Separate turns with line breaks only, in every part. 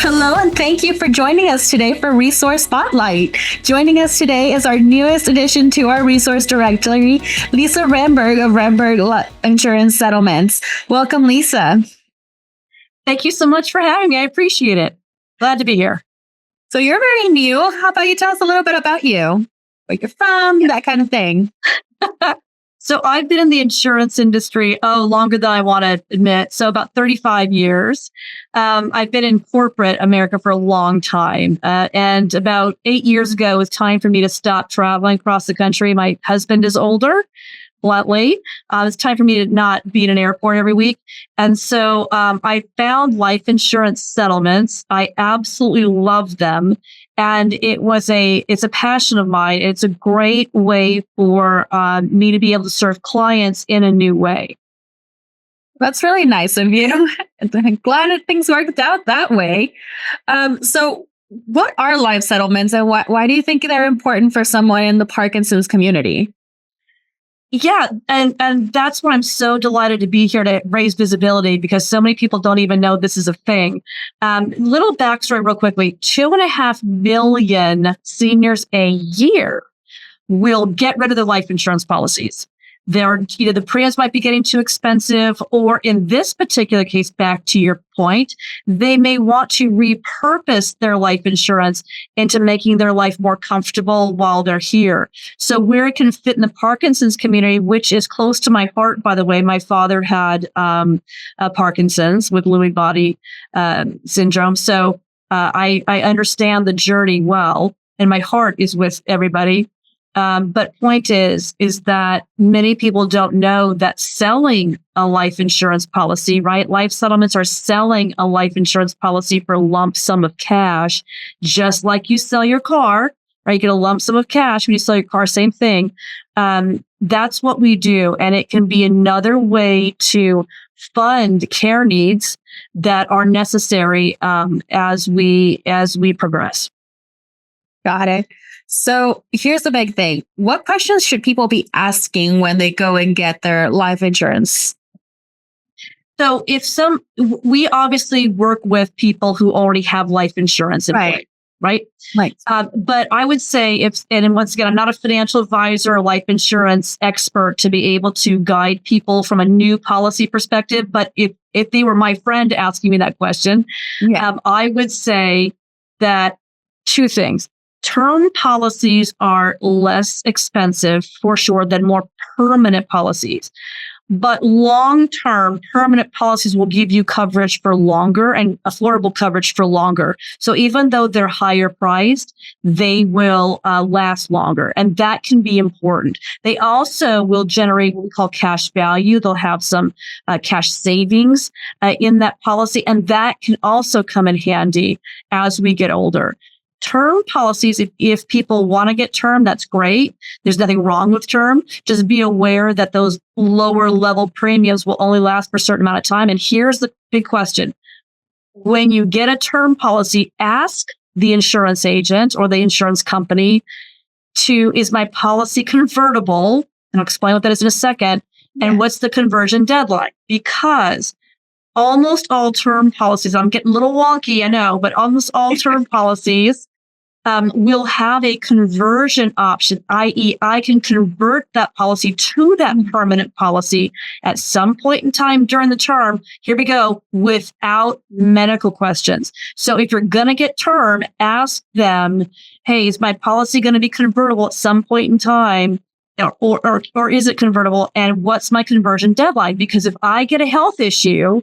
Hello, and thank you for joining us today for Resource Spotlight. Joining us today is our newest addition to our resource directory, Lisa Rehburg of Rehburg Insurance Settlements. Welcome, Lisa.
Thank you so much for having me. I appreciate it. Glad to be here.
So you're very new. How about you tell us a little bit about you, where you're from, that kind of thing?
So I've been in the insurance industry, longer than I want to admit. So about 35 years. I've been in corporate America for a long time. And about 8 years ago, it was time for me to stop traveling across the country. My husband is older, bluntly. It's time for me to not be in an airport every week. And so I found life insurance settlements. I absolutely love them. And it's a passion of mine. It's a great way for me to be able to serve clients in a new way.
That's really nice of you. I'm glad that things worked out that way. So what are life settlements, and why do you think they're important for someone in the Parkinson's community?
Yeah, and that's why I'm so delighted to be here to raise visibility, because so many people don't even know this is a thing. Little backstory real quickly. 2.5 million seniors a year will get rid of their life insurance policies. The premiums might be getting too expensive, or in this particular case, back to your point, they may want to repurpose their life insurance into making their life more comfortable while they're here. So where it can fit in the Parkinson's community, which is close to my heart, by the way, my father had Parkinson's with Lewy body syndrome. So I understand the journey well, and my heart is with everybody. But point is that many people don't know that selling a life insurance policy, right? Life settlements are selling a life insurance policy for a lump sum of cash, just like you sell your car, right? You get a lump sum of cash when you sell your car, same thing. That's what we do. And it can be another way to fund care needs that are necessary as we progress.
Got it. So here's the big thing. What questions should people be asking when they go and get their life insurance?
So we obviously work with people who already have life insurance in place, right?
Right.
But I would say and once again, I'm not a financial advisor or life insurance expert to be able to guide people from a new policy perspective. But if they were my friend asking me that question, I would say that two things. Term policies are less expensive for sure than more permanent policies. But long-term permanent policies will give you coverage for longer and affordable coverage for longer. So even though they're higher priced, they will last longer. And that can be important. They also will generate what we call cash value. They'll have some cash savings in that policy. And that can also come in handy as we get older. Term policies, if people want to get term, that's great. There's nothing wrong with term. Just be aware that those lower level premiums will only last for a certain amount of time. And here's the big question. When you get a term policy, ask the insurance agent or the insurance company is my policy convertible? And I'll explain what that is in a second. And what's the conversion deadline? Because almost all term policies, I'm getting a little wonky, I know, but almost all term policies will have a conversion option, i.e., I can convert that policy to that permanent policy at some point in time during the term. Here we go, without medical questions. So if you're going to get term, ask them, hey, is my policy going to be convertible at some point in time? Or is it convertible? And what's my conversion deadline? Because if I get a health issue,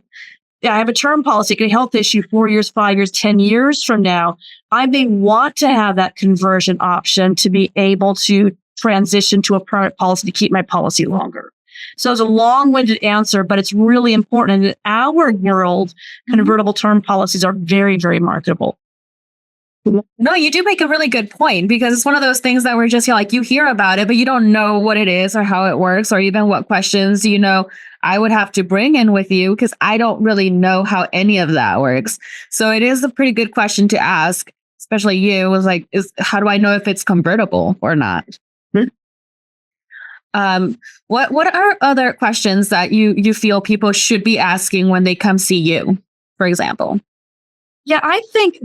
I have a term policy, get a health issue 4 years, 5 years, 10 years from now, I may want to have that conversion option to be able to transition to a permanent policy to keep my policy longer. So it's a long-winded answer, but it's really important. And in our world, convertible term policies are very, very marketable.
No, you do make a really good point, because it's one of those things that we're just like, you hear about it, but you don't know what it is or how it works, or even what questions, I would have to bring in with you, because I don't really know how any of that works. So it is a pretty good question to ask, especially you was like, how do I know if it's convertible or not? What are other questions that you feel people should be asking when they come see you, for example?
Yeah, I think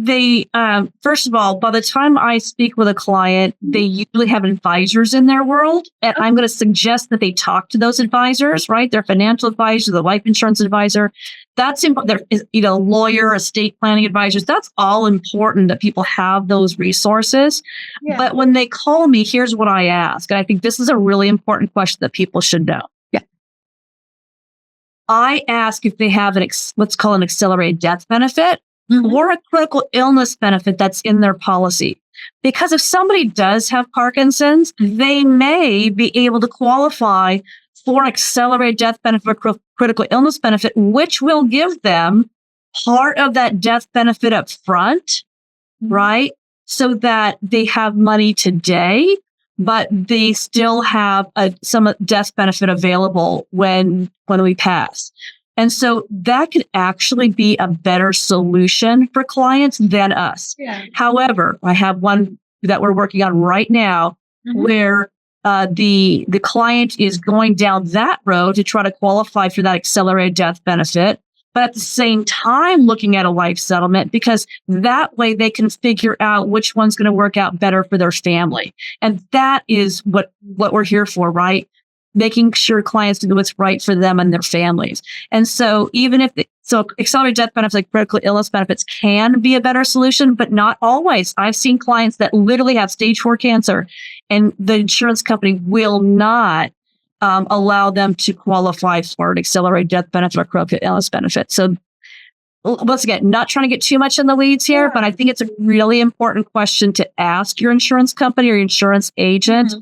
first of all, by the time I speak with a client, they usually have advisors in their world. And I'm going to suggest that they talk to those advisors, right? Their financial advisor, the life insurance advisor. That's important. Lawyer, estate planning advisors. That's all important that people have those resources.
Yeah.
But when they call me, here's what I ask. And I think this is a really important question that people should know.
Yeah.
I ask if they have what's called an accelerated death benefit.
Mm-hmm.
Or a critical illness benefit that's in their policy. Because if somebody does have Parkinson's, they may be able to qualify for an accelerated death benefit or critical illness benefit, which will give them part of that death benefit up front, right? So that they have money today, but they still have some death benefit available when we pass. And so that could actually be a better solution for clients than us.
Yeah.
However, I have one that we're working on right now where the client is going down that road to try to qualify for that accelerated death benefit, but at the same time looking at a life settlement, because that way they can figure out which one's going to work out better for their family. And that is what we're here for, right? Making sure clients do what's right for them and their families. And so accelerated death benefits like critical illness benefits can be a better solution, but not always. I've seen clients that literally have stage 4 cancer and the insurance company will not allow them to qualify for an accelerated death benefit or critical illness benefit. So once again, not trying to get too much in the weeds here, but I think it's a really important question to ask your insurance company or your insurance agent.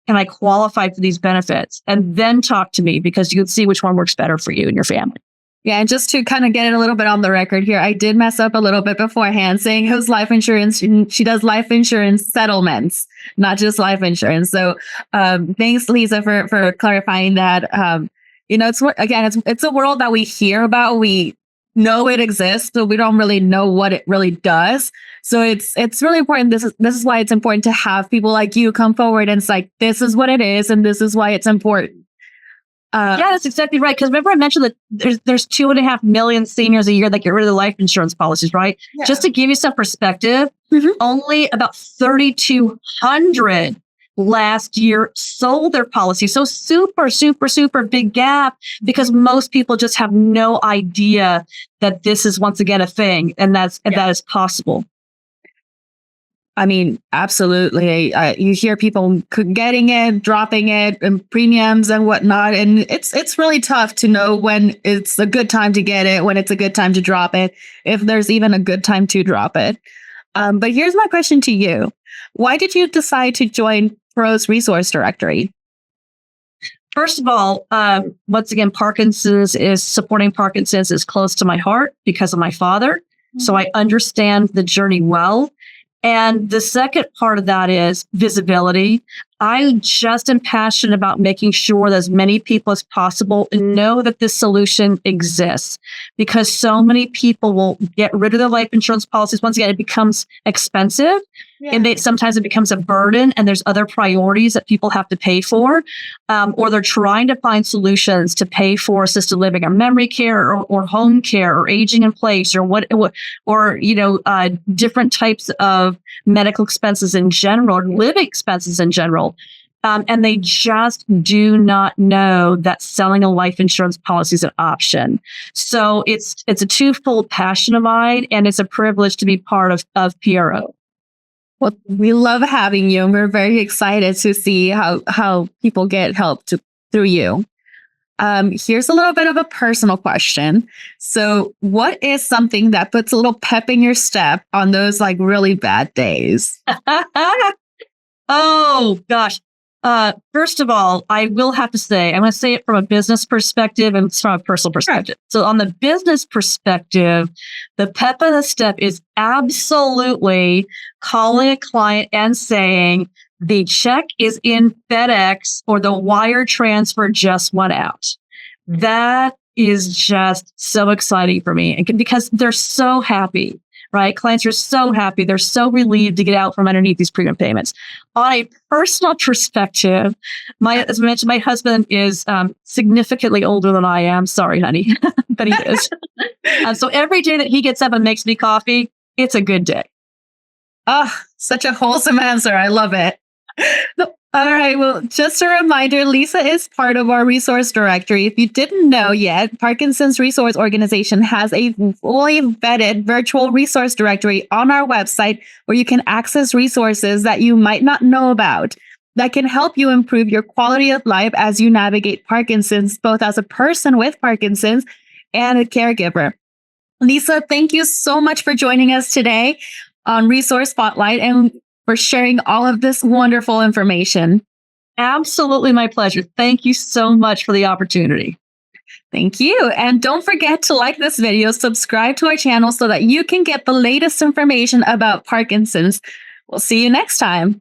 Can I qualify for these benefits? And then talk to me, because you can see which one works better for you and your family.
Yeah, and just to kind of get it a little bit on the record here, I did mess up a little bit beforehand saying it was life insurance. She does life insurance settlements, not just life insurance. So thanks, Lisa, for clarifying that. It's a world that we hear about. We know it exists, but we don't really know what it really does. So it's really important. This is why it's important to have people like you come forward and it's like, this is what it is, and this is why it's important.
Yeah, that's exactly right. Because remember I mentioned that there's 2.5 million seniors a year that get rid of their life insurance policies, right? Yeah. Just to give you some perspective, only about 3,200 last year sold their policy. So super, super, super big gap, because most people just have no idea that this is once again a thing, and that is possible.
I mean, absolutely. You hear people getting it, dropping it, and premiums and whatnot. And it's really tough to know when it's a good time to get it, when it's a good time to drop it, if there's even a good time to drop it. But here's my question to you. Why did you decide to join Pro's Resource Directory?
First of all, once again, supporting Parkinson's is close to my heart because of my father. So I understand the journey well. And the second part of that is visibility. I just am passionate about making sure that as many people as possible know that this solution exists, because so many people will get rid of their life insurance policies. Once again, it becomes expensive, and sometimes it becomes a burden, and there's other priorities that people have to pay for, or they're trying to find solutions to pay for assisted living or memory care or home care or aging in place or different types of medical expenses in general, or living expenses in general. And they just do not know that selling a life insurance policy is an option. So it's a twofold passion of mine, and it's a privilege to be part of PRO.
Well, we love having you, and we're very excited to see how people get help through you. Here's a little bit of a personal question. So what is something that puts a little pep in your step on those like really bad days?
Oh, gosh. First of all, I will have to say, I'm going to say it from a business perspective and from a personal perspective. So on the business perspective, the pep in the step is absolutely calling a client and saying, the check is in FedEx or the wire transfer just went out. That is just so exciting for me, because they're so happy, right? Clients are so happy. They're so relieved to get out from underneath these premium payments. On a personal perspective, as I mentioned, my husband is significantly older than I am. Sorry, honey, but he is. So every day that he gets up and makes me coffee, it's a good day.
Oh, such a wholesome answer. I love it. All right. Well, just a reminder, Lisa is part of our resource directory. If you didn't know yet, Parkinson's Resource Organization has a fully vetted virtual resource directory on our website where you can access resources that you might not know about that can help you improve your quality of life as you navigate Parkinson's, both as a person with Parkinson's and a caregiver. Lisa, thank you so much for joining us today on Resource Spotlight and for sharing all of this wonderful information.
Absolutely my pleasure. Thank you so much for the opportunity.
Thank you. And don't forget to like this video, subscribe to our channel so that you can get the latest information about Parkinson's. We'll see you next time.